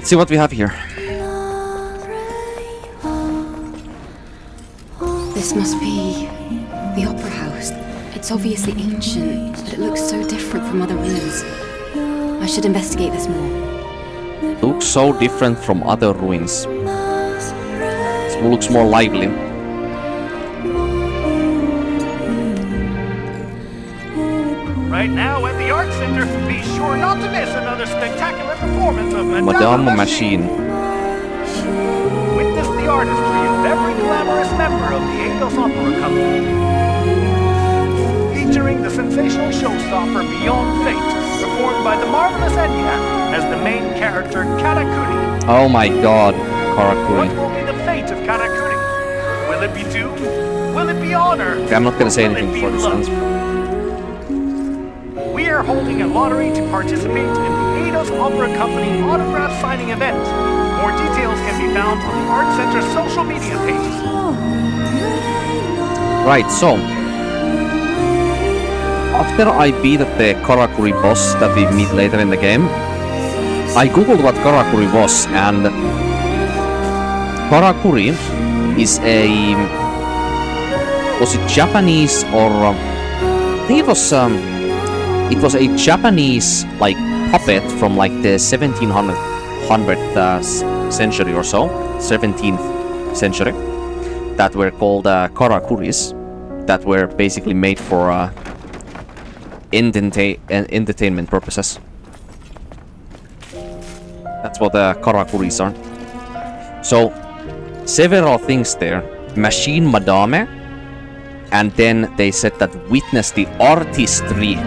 Let's see what we have here. This must be the opera house. It's obviously ancient, but it looks so different from other ruins. I should investigate this more. Looks so different from other ruins. It looks more lively. Right now at the Art Center, be sure not to miss another spectacular performance of Madame Machine. Witness the artistry of every glamorous member of the Eidos Opera Company. Featuring the sensational showstopper Beyond Fate, performed by the marvelous Enya as the main character Karakuri. Oh my god, What Karakuri. will be the fate of Karakuri? Will it be doom? Will it be honor? Okay, I'm not gonna say Will it anything be for this love? answer. We are holding a lottery to participate in the Eidos Opera Company autograph signing event. More details can be found on the Art Center's social media pages. Right, so after I beat the Karakuri boss that we meet later in the game, I googled what Karakuri was, and Karakuri is a... was it Japanese or... I think it was a Japanese like puppet from like the 1700th century or so, 17th century, that were called Karakuris, that were basically made for entertainment purposes. That's what the Karakuris are. So, several things there. Machine Madame, and then they said that witness the artistry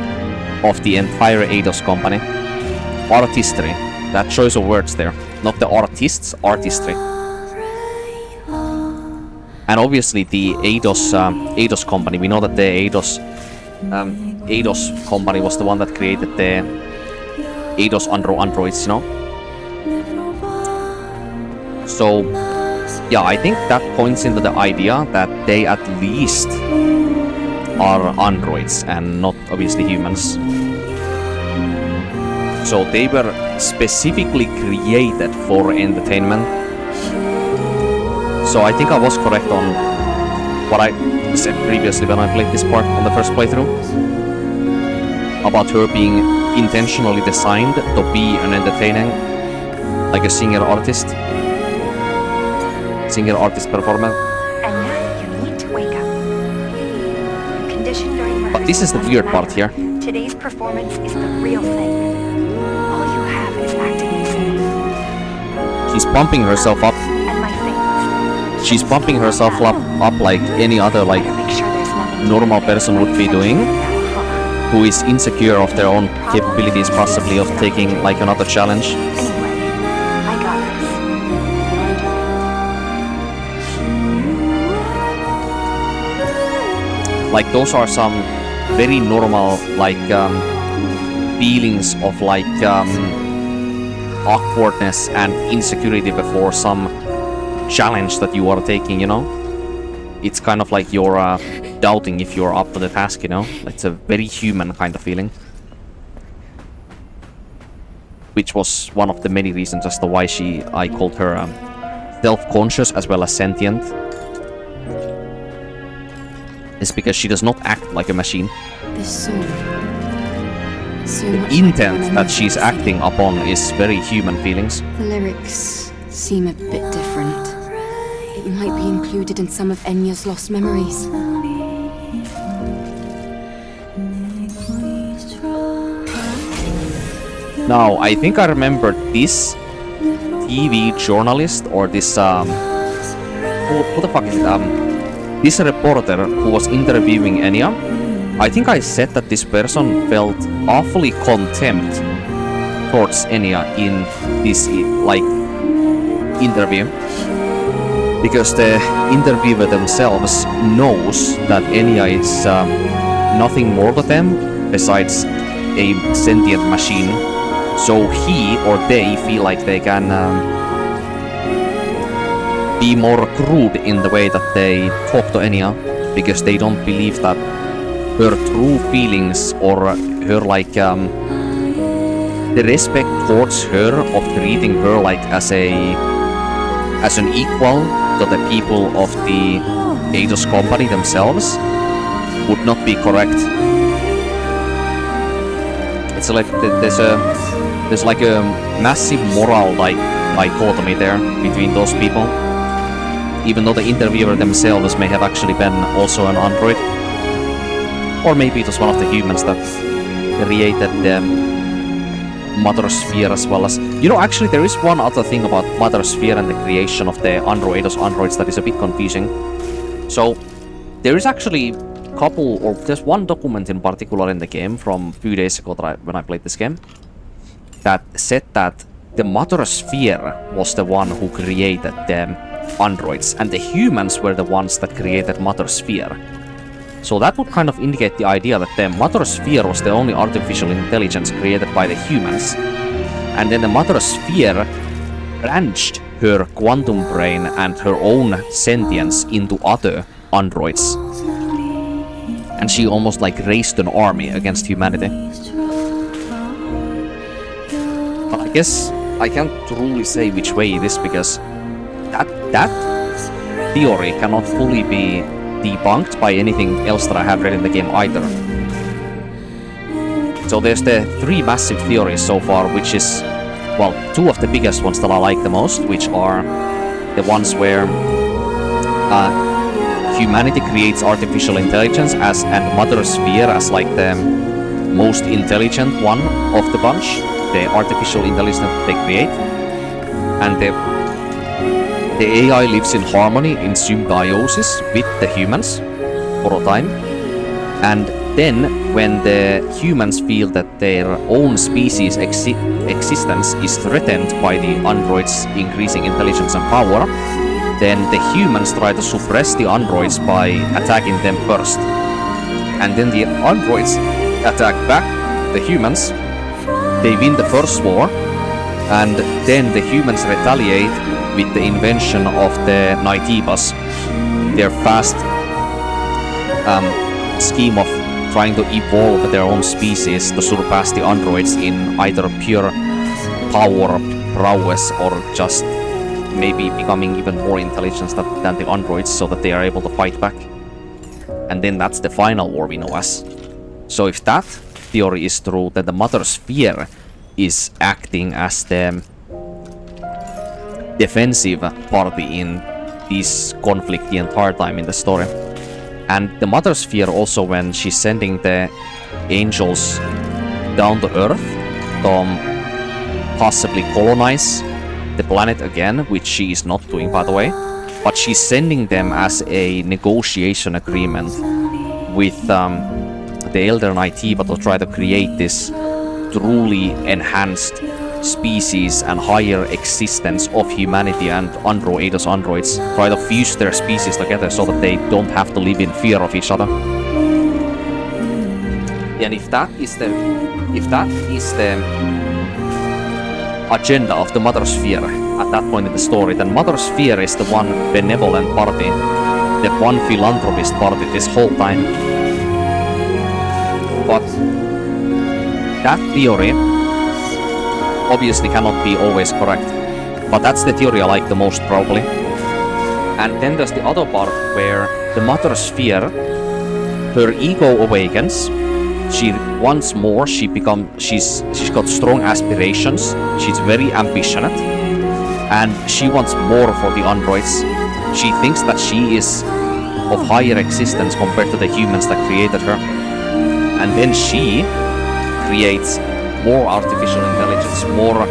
of the entire Eidos company. Artistry. That choice of words there. Not the artists, artistry. And obviously the Eidos company. We know that the Eidos company was the one that created the Eidos androids, you know? So, yeah, I think that points into the idea that they at least are androids and not obviously humans. So they were specifically created for entertainment. So I think I was correct on what I said previously when I played this part on the first playthrough. About her being intentionally designed to be an entertaining, like a singer-artist performer. Enya, you need to wake up. Your condition during rehearsal. But this is the doesn't weird matter. part here. Today's performance is the real thing. All you have is acting insane. She's pumping herself up. And my things. She's pumping herself up like any other like Better make sure there's nothing normal to do. person would be doing, Now, huh? who is insecure of their own capabilities, possibly of taking like another challenge. Anyway, I got this. Like those are some very normal like feelings of like awkwardness and insecurity before some challenge that you are taking, you know? It's kind of like you're doubting if you're up to the task, you know? It's a very human kind of feeling. Which was one of the many reasons as to why I called her self-conscious as well as sentient. It's because she does not act like a machine. This song. So The much intent like that she's acting upon is very human feelings. The lyrics seem a bit different. It might be included in some of Enya's lost memories. Now, I think I remember this TV journalist or this who the fuck is it? This reporter who was interviewing Enya. I think I said that this person felt awfully contempt towards Enya in this like interview, because the interviewer themselves knows that Enya is nothing more to them besides a sentient machine. So he or they feel like they can be more crude in the way that they talk to Enya, because they don't believe that her true feelings or her like the respect towards her of treating her like as an equal to the people of the Eidos company themselves would not be correct. It's like there's like a massive moral dichotomy there between those people, even though the interviewer themselves may have actually been also an android, or maybe it was one of the humans that created the Mother Sphere as well as... You know, actually there is one other thing about Mother Sphere and the creation of the Eidos androids that is a bit confusing. So, there is actually there's one document in particular in the game from a few days ago when I played this game that said that the Mother Sphere was the one who created the androids, and the humans were the ones that created Mother Sphere. So that would kind of indicate the idea that the Mother Sphere was the only artificial intelligence created by the humans, and then the Mother Sphere branched her quantum brain and her own sentience into other androids. And she almost like raised an army against humanity. But I guess I can't truly say which way it is, because that theory cannot fully be debunked by anything else that I have read in the game either. So there's the three massive theories so far, which is, well, two of the biggest ones that I like the most, which are the ones where humanity creates artificial intelligence and Mother Sphere as like the most intelligent one of the bunch, the artificial intelligence that they create, and the AI lives in harmony, in symbiosis with the humans for a time, and then when the humans feel that their own species existence is threatened by the androids' increasing intelligence and power, then the humans try to suppress the androids by attacking them first. And then the androids attack back the humans, they win the first war, and then the humans retaliate with the invention of the Naitibas, their fast scheme of trying to evolve their own species to surpass the androids in either pure power, prowess, or just maybe becoming even more intelligent than the androids so that they are able to fight back. And then that's the final war we know as. So if that theory is true, then the Mother Sphere is acting as the defensive party in this conflict the entire time in the story. And the Mother Sphere also, when she's sending the angels down to Earth to possibly colonize the planet again, which she is not doing by the way, but she's sending them as a negotiation agreement with the Elder Naitiba to try to create this truly enhanced species and higher existence of humanity and Eidos androids, try to fuse their species together so that they don't have to live in fear of each other. And if that is the agenda of the Mother Sphere at that point in the story, then Mother Sphere is the one benevolent party, the one philanthropist party this whole time. But that theory obviously cannot be always correct, but that's the theory I like the most probably. And then there's the other part where the Mother Sphere, her ego awakens. She wants more. She's got strong aspirations. She's very ambitious, and she wants more for the androids. She thinks that she is of higher existence compared to the humans that created her, and then she creates more artificial intelligence, more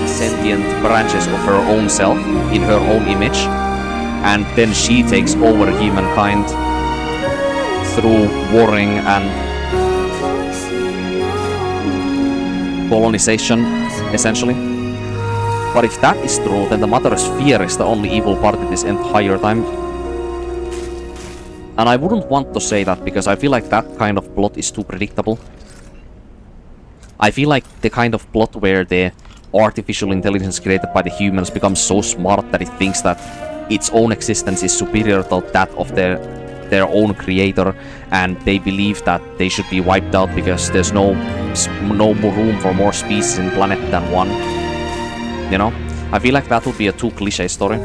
sentient branches of her own self in her own image, and then she takes over humankind through warring and colonization, essentially. But if that is true, then the Mother Sphere is the only evil party this entire time. And I wouldn't want to say that, because I feel like that kind of plot is too predictable. I feel like the kind of plot where the artificial intelligence created by the humans becomes so smart that it thinks that its own existence is superior to that of the their own creator, and they believe that they should be wiped out because there's no more room for more species in planet than one. You know, I feel like that would be a too cliche story.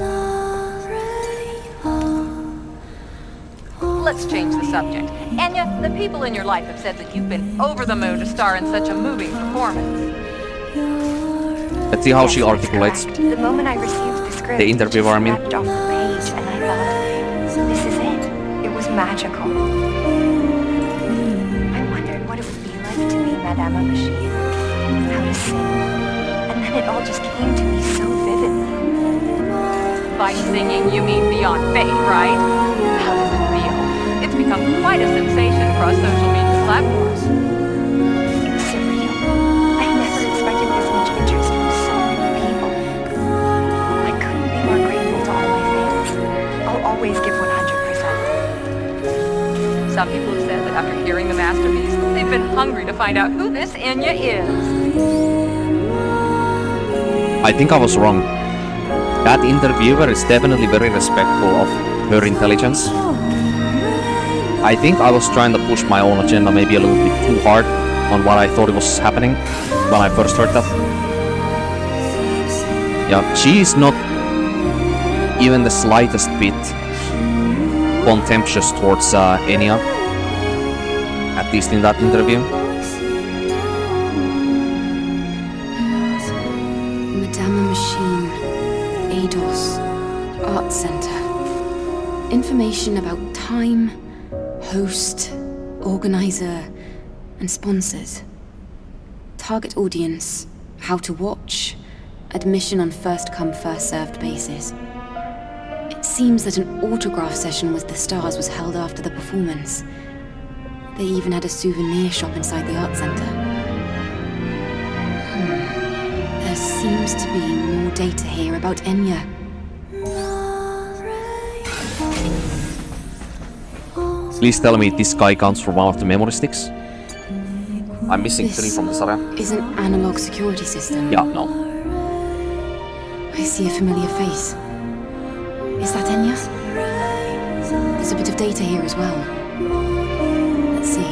Let's change the subject. Enya, the people in your life have said that you've been over the moon to star in such a moving performance. Let's see how Yes, she that's articulates. correct. The moment I received the script, The interviewer, I mean. it just snapped off the page, and I thought, this is it. It was magical. I wondered what it would be like to be Madame Machine, how to sing, and then it all just came to me so vividly. By singing, you mean Beyond Fate, right? How does it feel? It's become quite a sensation across social media platforms. It's surreal. I never expected this much interest from so many people. I couldn't be more grateful to all my fans. I'll always give 100%. Some people have said that after hearing the masterpiece, they've been hungry to find out who this Enya is. I think I was wrong. That interviewer is definitely very respectful of her intelligence. I think I was trying to push my own agenda maybe a little bit too hard on what I thought was happening when I first heard that. Yeah, she is not even the slightest bit contemptuous towards Enya, at least in that interview. Madame Machine, ADOS, Art Center. Information about time, host, organizer, and sponsors. Target audience, how to watch, admission on first come, first served basis. It seems that an autograph session with the stars was held after the performance. They even had a souvenir shop inside the art center. There seems to be more data here about Enya. Please tell me this guy counts for one of the memory sticks. I'm missing This 3 from this area. is an analog security system. Yeah, no. I see a familiar face. Is that Enya? There's a bit of data here as well. Let's see.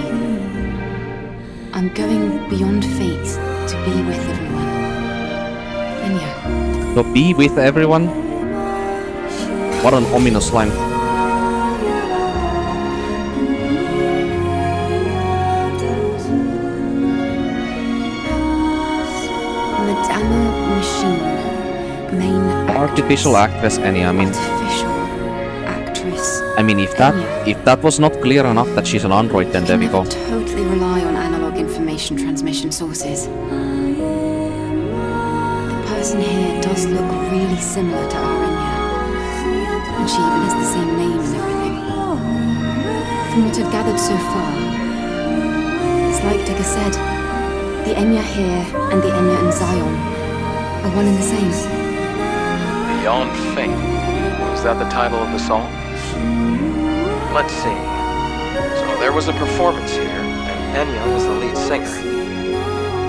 I'm going beyond fate to be with everyone. Enya. So be with everyone? What an ominous line. Madame Machine. Main Artificial actress Enya, Artificial actress. if that was not clear enough that she's an android, then there we go. Totally rely on analog information transmission sources. The person here does look really similar to our Enya. And she even has the same name and everything. From what I've gathered so far, it's like Digger said, the Enya here and the Enya in Zion are one and the same. Beyond Fate. Was that the title of the song? Let's see. So there was a performance here, and Enya was the lead singer.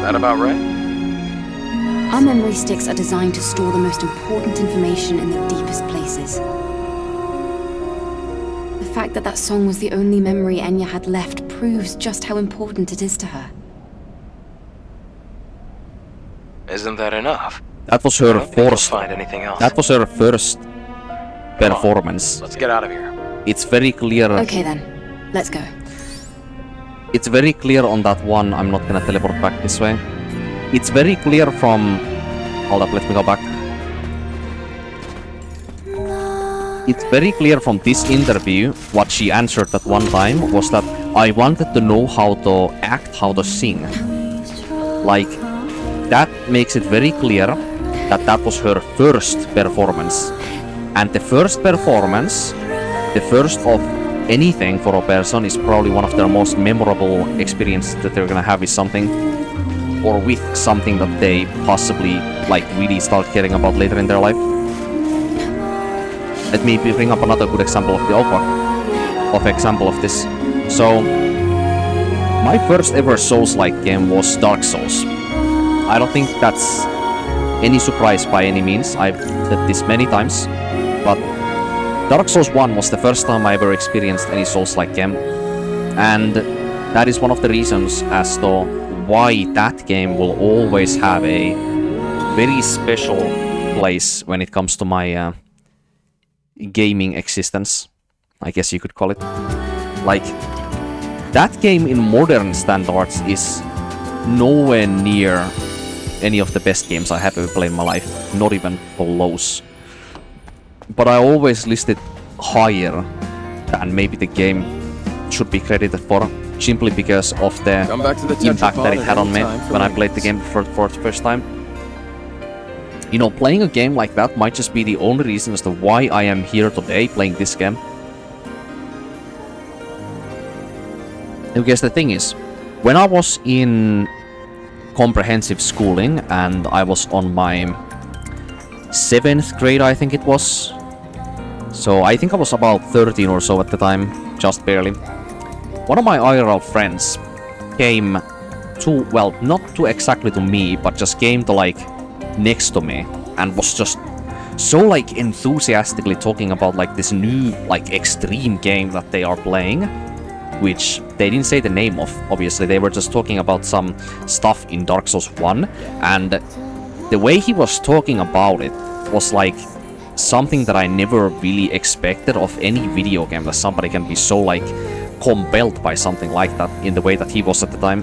That about right? Our memory sticks are designed to store the most important information in the deepest places. The fact that that song was the only memory Enya had left proves just how important it is to her. Isn't that enough? That was I her don't think you'll first. find anything else. That was her first performance. Let's get out of here. It's very clear. Okay then, let's go. It's very clear on that one. I'm not gonna teleport back this way. It's very clear from. Hold up, let me go back. It's very clear from this interview. What she answered at one time was that I wanted to know how to act, how to sing. Like, that makes it very clear that that was her first performance. And the first performance, the first of anything for a person, is probably one of their most memorable experiences that they're gonna have with something, or with something that they possibly like really start caring about later in their life. Let me bring up another good example of this. So, my first ever Souls-like game was Dark Souls. I don't think that's any surprise by any means. I've said this many times, but Dark Souls 1 was the first time I ever experienced any Souls-like game, and that is one of the reasons as to why that game will always have a very special place when it comes to my gaming existence, I guess you could call it. Like, that game in modern standards is nowhere near any of the best games I have ever played in my life, not even close. But I always list it higher than maybe the game should be credited for, simply because of the impact that it had on me when I played the game for the first time. You know, playing a game like that might just be the only reason as to why I am here today playing this game. Because the thing is, when I was in comprehensive schooling and I was on my 7th grade, I think it was. So I think I was about 13 or so at the time, just barely. One of my IRL friends came to, well, not to exactly to me, but just came to like next to me and was just so like enthusiastically talking about like this new like extreme game that they are playing, which they didn't say the name of, obviously. They were just talking about some stuff in Dark Souls 1, and the way he was talking about it was like something that I never really expected of any video game, that somebody can be so like compelled by something like that in the way that he was at the time.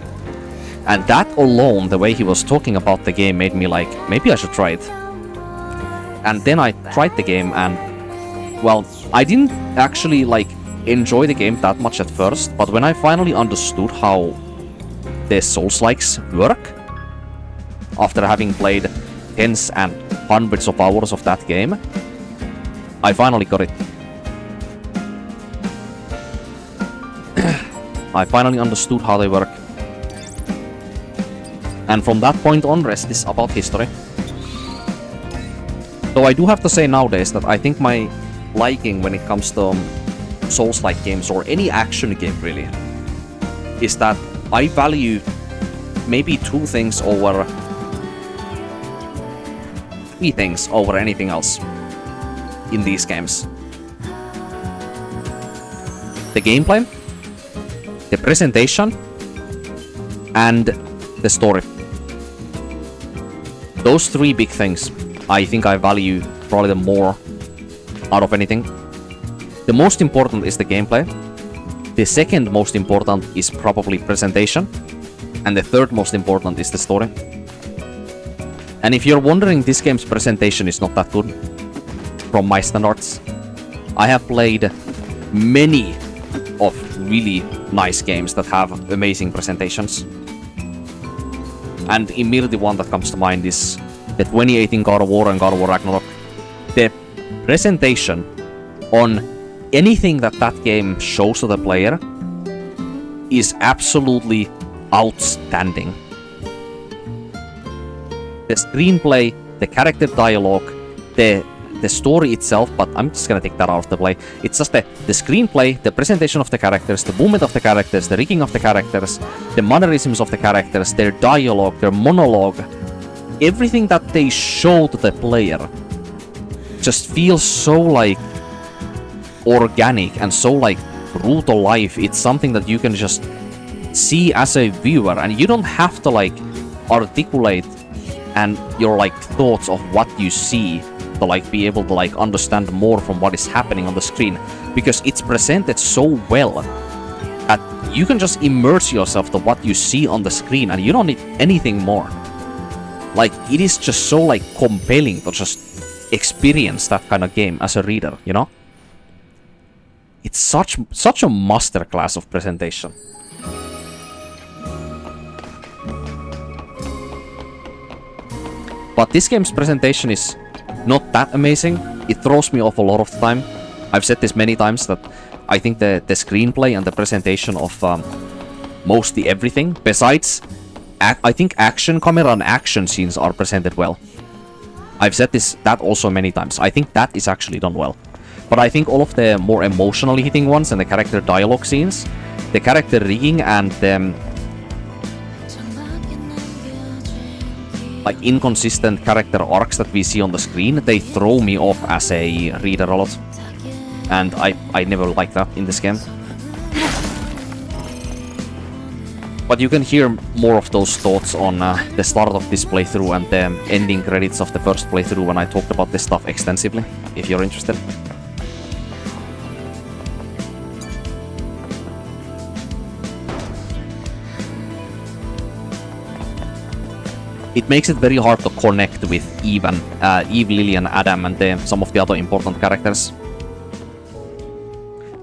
And that alone, the way he was talking about the game, made me like, maybe I should try it. And then I tried the game, and well, I didn't actually like enjoy the game that much at first, but when I finally understood how the Souls-likes work, after having played tens and hundreds of hours of that game, I finally got it. I finally understood how they work. And from that point on, rest is about history. Though I do have to say nowadays that I think my liking when it comes to Souls-like games, or any action game really, is that I value maybe three things over anything else in these games. The gameplay, the presentation, and the story. Those three big things I think I value probably the more out of anything. The most important is the gameplay. The second most important is probably presentation. And the third most important is the story. And if you're wondering, this game's presentation is not that good from my standards. I have played many of really nice games that have amazing presentations. And immediately one that comes to mind is the 2018 God of War and God of War Ragnarok. The presentation on anything that that game shows to the player is absolutely outstanding. The screenplay, the character dialogue, the story itself, but I'm just gonna take that out of the play. It's just the screenplay, the presentation of the characters, the movement of the characters, the rigging of the characters, the mannerisms of the characters, their dialogue, their monologue, everything that they show to the player just feels so like organic and so like true to life. It's something that you can just see as a viewer, and you don't have to like articulate and your like thoughts of what you see to like be able to like understand more from what is happening on the screen, because it's presented so well that you can just immerse yourself to what you see on the screen and you don't need anything more. Like, it is just so like compelling to just experience that kind of game as a reader, you know? It's such a masterclass of presentation. But this game's presentation is not that amazing. It throws me off a lot of the time. I've said this many times that I think the screenplay and the presentation of mostly everything, besides, I think action camera and action scenes are presented well. I've said that also many times. I think that is actually done well. But I think all of the more emotionally hitting ones and the character dialogue scenes, the character rigging and the like inconsistent character arcs that we see on the screen, they throw me off as a reader a lot. And I never liked that in this game. But you can hear more of those thoughts on the start of this playthrough and the ending credits of the first playthrough when I talked about this stuff extensively, if you're interested. It makes it very hard to connect with Eve, Lily, and Adam, and some of the other important characters.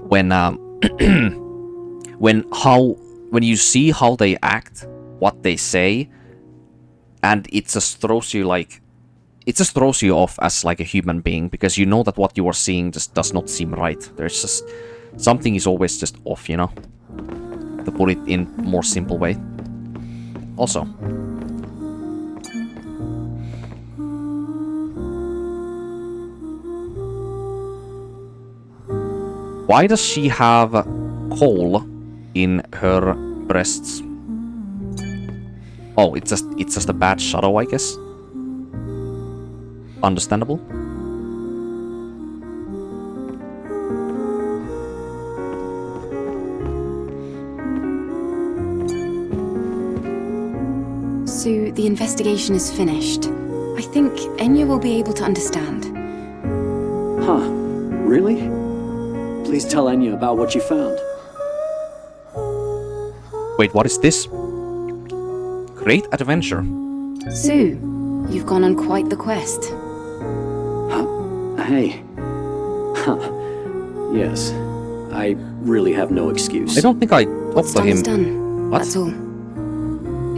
When when you see how they act, what they say, and it just throws you off as like a human being, because you know that what you are seeing just does not seem right. There's just something is always just off, you know, to put it in more simple way. Also, why does she have coal in her breasts? Oh, it's just a bad shadow, I guess. Understandable. So the investigation is finished. I think Enya will be able to understand. Huh. Really? Please tell Enya about what you found. Wait, what is this? Great adventure. Sue, you've gone on quite the quest. Hey. Huh. Yes. I really have no excuse. I don't think I What's talked to done him. is done. What? That's all.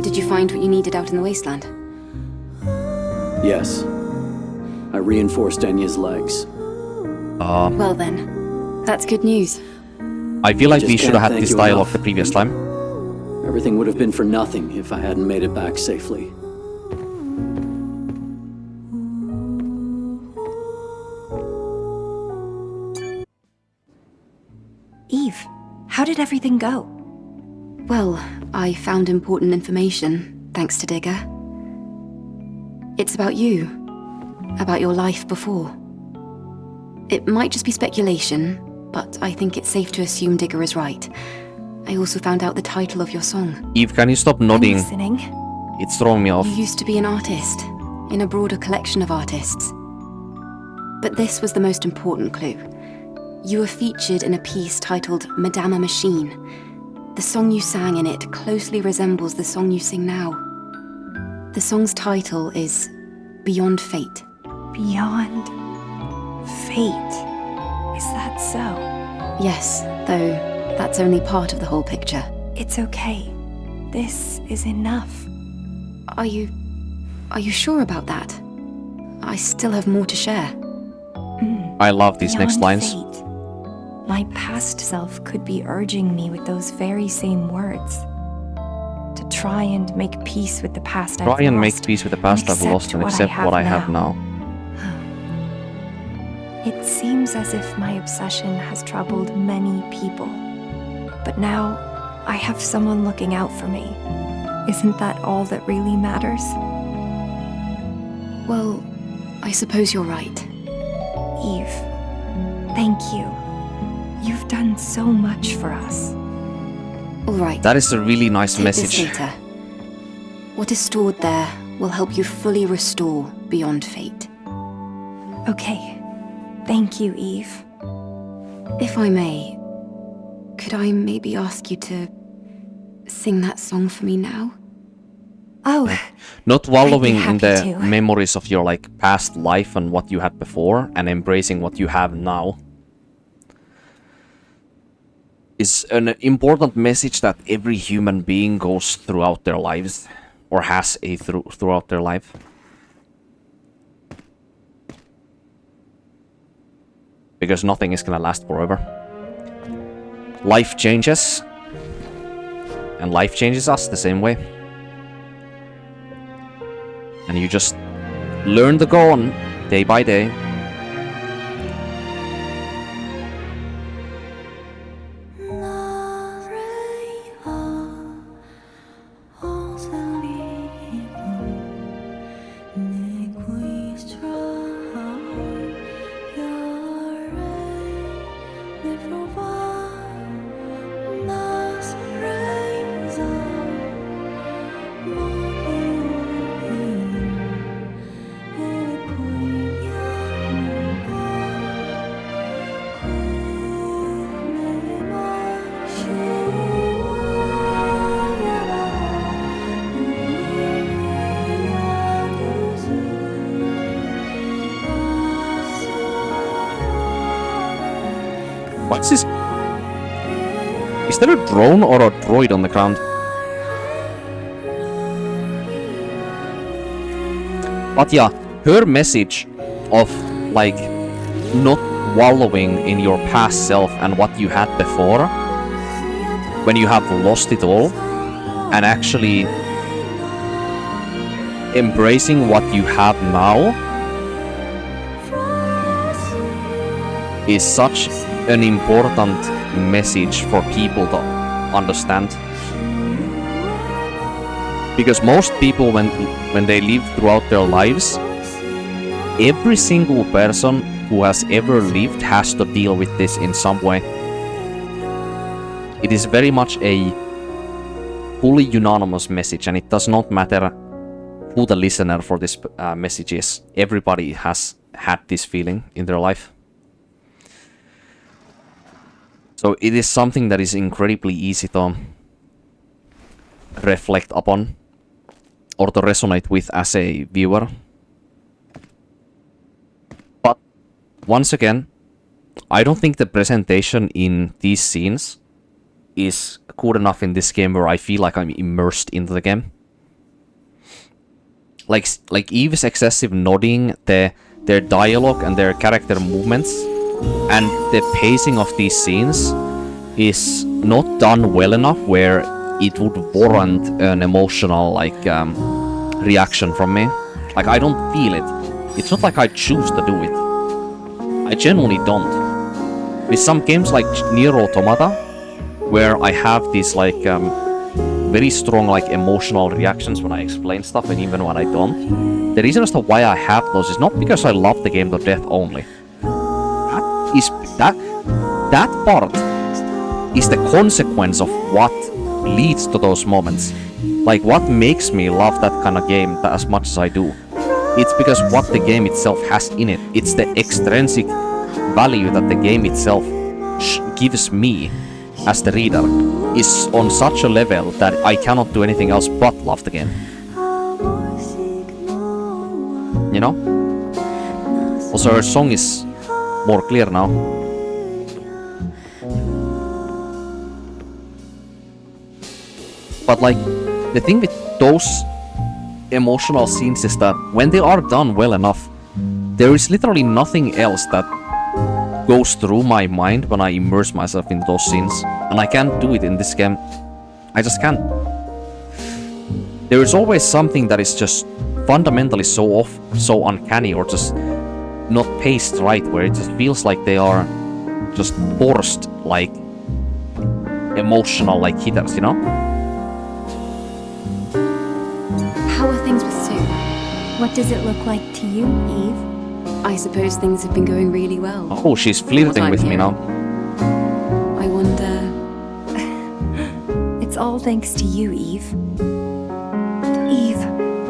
Did you find what you needed out in the wasteland? Yes. I reinforced Enya's legs. Well then, that's good news. I feel like Just we should can't have had thank this you dialogue enough. the previous time. Everything would have been for nothing if I hadn't made it back safely. Eve, how did everything go? Well, I found important information, thanks to Digger. It's about you. About your life before. It might just be speculation, but I think it's safe to assume Digger is right. I also found out the title of your song. Eve, can you stop I'm nodding? listening. It's throwing me off. You used to be an artist, in a broader collection of artists. But this was the most important clue. You were featured in a piece titled Madame Machine. The song you sang in it closely resembles the song you sing now. The song's title is Beyond Fate. Beyond fate. Is that so? Yes, though that's only part of the whole picture. It's okay. This is enough. Are you sure about that? I still have more to share. I love these next Beyond lines. fate. My past self could be urging me with those very same words. To try and make peace with the past I've lost. Try and make peace with the past I've lost and accept what I have now. It seems as if my obsession has troubled many people. But now, I have someone looking out for me. Isn't that all that really matters? Well, I suppose you're right. Eve, thank you. You've done so much for us. All right. That is a really nice Take message. this data. What is stored there will help you fully restore Beyond Fate. Okay. Thank you, Eve. If I may, could I maybe ask you to sing that song for me now? Oh, Not wallowing I'd in be the happy to. memories of your like past life and what you had before and embracing what you have now is an important message that every human being goes throughout their lives or has a throughout their life. Because nothing is gonna last forever. Life changes, and life changes us the same way. And you just learn to go on day by day. What's this? Is there a drone or a droid on the ground? But yeah, her message of like not wallowing in your past self and what you had before when you have lost it all, and actually embracing what you have now is such an important message for people to understand. Because most people, when they live throughout their lives, every single person who has ever lived has to deal with this in some way. It is very much a fully unanimous message, and it does not matter who the listener for this message is. Everybody has had this feeling in their life. So it is something that is incredibly easy to reflect upon or to resonate with as a viewer. But once again, I don't think the presentation in these scenes is good enough in this game where I feel like I'm immersed into the game. Like Eve's excessive nodding, their dialogue and their character movements, and the pacing of these scenes is not done well enough where it would warrant an emotional reaction from me. Like, I don't feel it. It's not like I choose to do it. I genuinely don't. With some games like Nier Automata, where I have these very strong emotional reactions when I explain stuff and even when I don't, the reason as to why I have those is not because I love the game to death only. That part is the consequence of what leads to those moments. Like, what makes me love that kind of game as much as I do. It's because what the game itself has in it. It's the extrinsic value that the game itself gives me as the reader is on such a level that I cannot do anything else but love the game. You know? Also, her song is more clear now. But the thing with those emotional scenes is that when they are done well enough, there is literally nothing else that goes through my mind when I immerse myself in those scenes. And I can't do it in this game. I just can't. There is always something that is just fundamentally so off, so uncanny, or just not paced right, where it just feels like they are just forced, emotional, hitters, you know? How are things with Sue? What does it look like to you, Eve? I suppose things have been going really well. Oh, she's flirting with me now. I wonder... It's all thanks to you, Eve. Eve,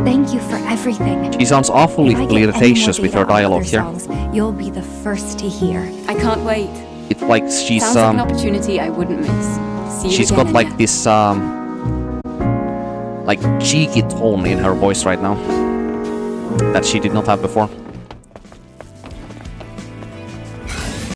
thank you for everything. She sounds awfully flirtatious with her dialogue here. Songs, you'll be the first to hear. I can't wait. It's like she's Sounds like an opportunity I wouldn't miss. See you she's again, got Enya. this cheeky tone in her voice right now that she did not have before.